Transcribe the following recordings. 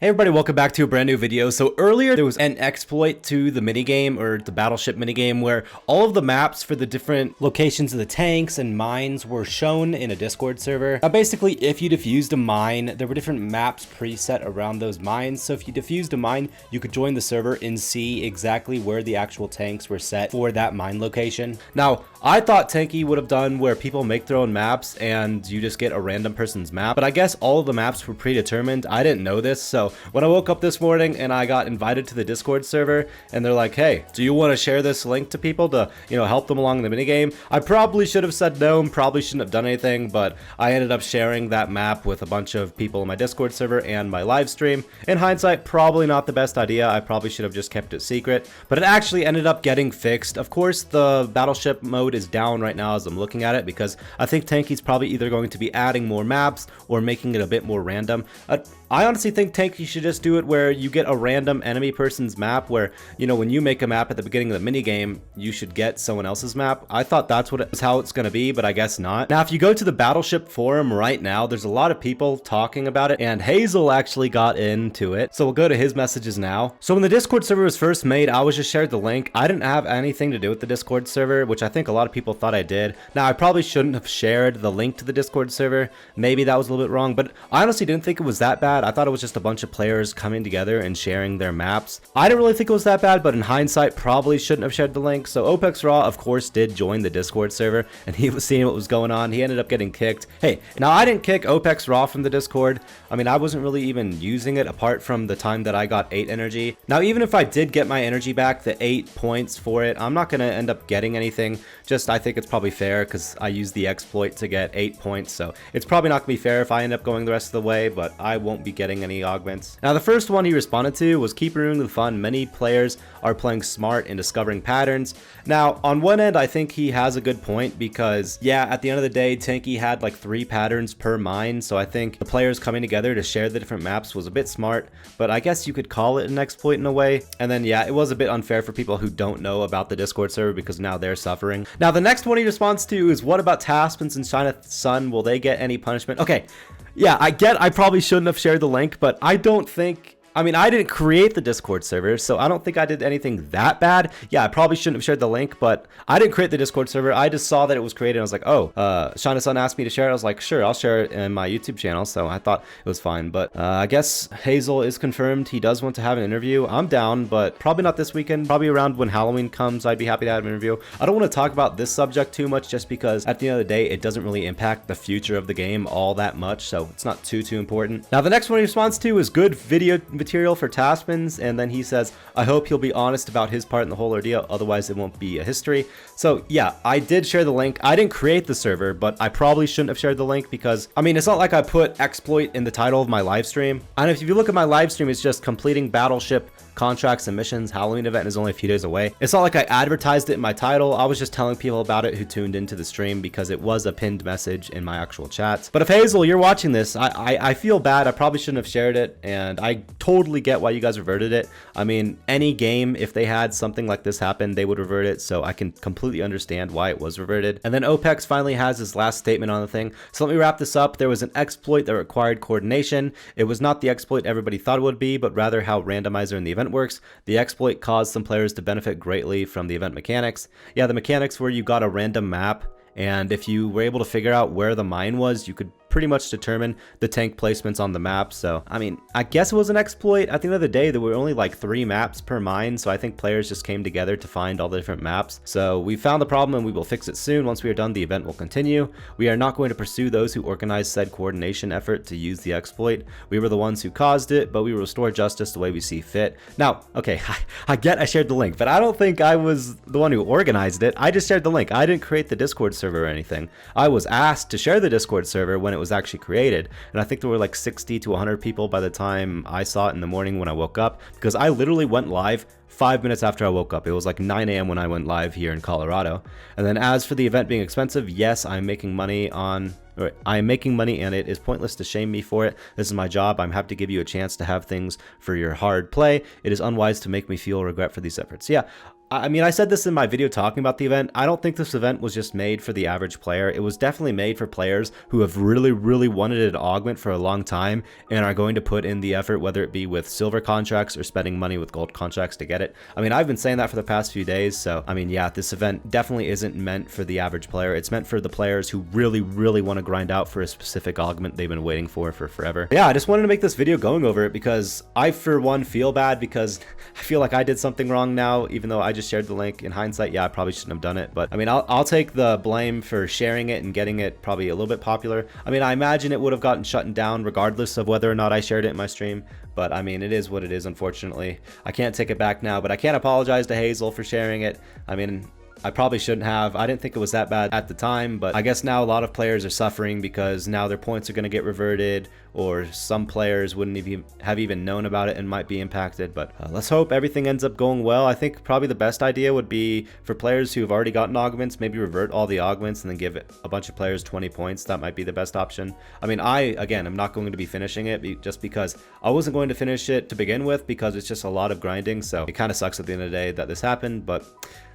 Hey everybody, welcome back to a brand new video. So earlier there was an exploit to the minigame or the battleship minigame where all of the maps for the different locations of the tanks and mines were shown in a Discord server. Now basically if you defused a mine, there were different maps preset around those mines. So if you defused a mine, you could join the server and see exactly where the actual tanks were set for that mine location. Now I thought Tanki would have done where people make their own maps and you just get a random person's map, but I guess all of the maps were predetermined. I didn't know this, so when I woke up this morning and I got invited to the Discord server and they're like, hey, do you want to share this link to people to, help them along the minigame? I probably should have said no and probably shouldn't have done anything, but I ended up sharing that map with a bunch of people in my Discord server and my live stream. In hindsight, probably not the best idea. I probably should have just kept it secret, but it actually ended up getting fixed. Of course, the battleship mode is down right now as I'm looking at it because I think Tanki's probably either going to be adding more maps or making it a bit more random. I honestly think Tanki should just do it where you get a random enemy person's map where, when you make a map at the beginning of the minigame, you should get someone else's map. I thought that's how it's going to be, but I guess not. Now, if you go to the Battleship forum right now, there's a lot of people talking about it, and Hazel actually got into it. So we'll go to his messages now. So when the Discord server was first made, I was just shared the link. I didn't have anything to do with the Discord server, which I think a lot of people thought I did. Now, I probably shouldn't have shared the link to the Discord server. Maybe that was a little bit wrong, but I honestly didn't think it was that bad. I thought it was just a bunch of players coming together and sharing their maps. I didn't really think it was that bad, but in hindsight, probably shouldn't have shared the link. So OPEX Raw, of course, did join the Discord server, and he was seeing what was going on. He ended up getting kicked. Hey, now I didn't kick OPEX Raw from the Discord. I mean, I wasn't really even using it apart from the time that I got 8 energy. Now, even if I did get my energy back, the 8 points for it, I'm not going to end up getting anything. Just, I think it's probably fair because I used the exploit to get 8 points. So it's probably not going to be fair if I end up going the rest of the way, but I won't be getting any augments. Now, the first one he responded to was keep ruining the fun. Many players are playing smart and discovering patterns. Now, on one end, I think he has a good point because, yeah, at the end of the day, Tanki had like 3 patterns per mine. So I think the players coming together to share the different maps was a bit smart, but I guess you could call it an exploit in a way. And then, yeah, it was a bit unfair for people who don't know about the Discord server because now they're suffering. Now, the next one he responds to is, what about Taspens and China Sun? Will they get any punishment? Okay. Yeah, I probably shouldn't have shared the link, but I don't think... I mean, I didn't create the Discord server, so I don't think I did anything that bad. Yeah, I probably shouldn't have shared the link, but I didn't create the Discord server. I just saw that it was created. And I was like, oh, Shana Sun asked me to share it. I was like, sure, I'll share it in my YouTube channel. So I thought it was fine. But I guess Hazel is confirmed. He does want to have an interview. I'm down, but probably not this weekend. Probably around when Halloween comes, I'd be happy to have an interview. I don't want to talk about this subject too much just because at the end of the day, it doesn't really impact the future of the game all that much. So it's not too important. Now, the next one he responds to is good video material for Taspens. And then he says, I hope he'll be honest about his part in the whole ordeal, otherwise it won't be a history. So yeah, I did share the link. I didn't create the server, but I probably shouldn't have shared the link because, I mean, it's not like I put exploit in the title of my live stream. And if you look at my live stream, it's just completing battleship contracts and missions. Halloween event is only a few days away. It's not like I advertised it in my title. I was just telling people about it who tuned into the stream because it was a pinned message in my actual chats. But if Hazel, you're watching this, I feel bad. I probably shouldn't have shared it, and I totally get why you guys reverted it. I mean, any game, if they had something like this happen, they would revert it, so I can completely understand why it was reverted. And then OPEX finally has his last statement on the thing. So let me wrap this up. There was an exploit that required coordination. It was not the exploit everybody thought it would be, but rather how randomizer in the event works. The exploit caused some players to benefit greatly from the event mechanics. Yeah, the mechanics where you got a random map, and if you were able to figure out where the mine was, you could pretty much determine the tank placements on the map. So, I mean, I guess it was an exploit. At the end of the day, there were only like 3 maps per mine, so I think players just came together to find all the different maps. So we found the problem and we will fix it soon. Once we are done, the event will continue. We are not going to pursue those who organized said coordination effort to use the exploit. We were the ones who caused it, but we will restore justice the way we see fit. Now, okay, I get I shared the link, but I don't think I was the one who organized it. I just shared the link. I didn't create the Discord server or anything. I was asked to share the Discord server when it was actually created, and I think there were like 60 to 100 people by the time I saw it in the morning when I woke up, because I literally went live 5 minutes after I woke up. It was like 9 a.m. when I went live here in Colorado. And then as for the event being expensive, yes, I'm making money and it is pointless to shame me for it. This is my job. I'm happy to give you a chance to have things for your hard play. It is unwise to make me feel regret for these efforts. Yeah, I mean, I said this in my video talking about the event. I don't think this event was just made for the average player. It was definitely made for players who have really wanted an augment for a long time and are going to put in the effort, whether it be with silver contracts or spending money with gold contracts to get it. I mean, I've been saying that for the past few days. So, I mean, yeah, this event definitely isn't meant for the average player. It's meant for the players who really want to grind out for a specific augment they've been waiting for forever. But yeah, I just wanted to make this video going over it because I, for one, feel bad because I feel like I did something wrong now, even though I just shared the link. In hindsight, yeah, I probably shouldn't have done it, but I mean, I'll take the blame for sharing it and getting it probably a little bit popular. I mean, I imagine it would have gotten shut down regardless of whether or not I shared it in my stream, but I mean, it is what it is, unfortunately. I can't take it back now, but I can't apologize to Hazel for sharing it. I mean, I probably shouldn't have. I didn't think it was that bad at the time, but I guess now a lot of players are suffering because now their points are going to get reverted, or some players wouldn't even have known about it and might be impacted. But let's hope everything ends up going well. I think probably the best idea would be for players who have already gotten augments, maybe revert all the augments and then give a bunch of players 20 points. That might be the best option. I mean, again, I'm not going to be finishing it just because I wasn't going to finish it to begin with because it's just a lot of grinding. So it kind of sucks at the end of the day that this happened, but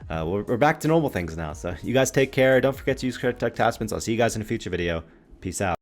we're back to normal things now. So you guys take care. Don't forget to use code Taspens. I'll see you guys in a future video. Peace out.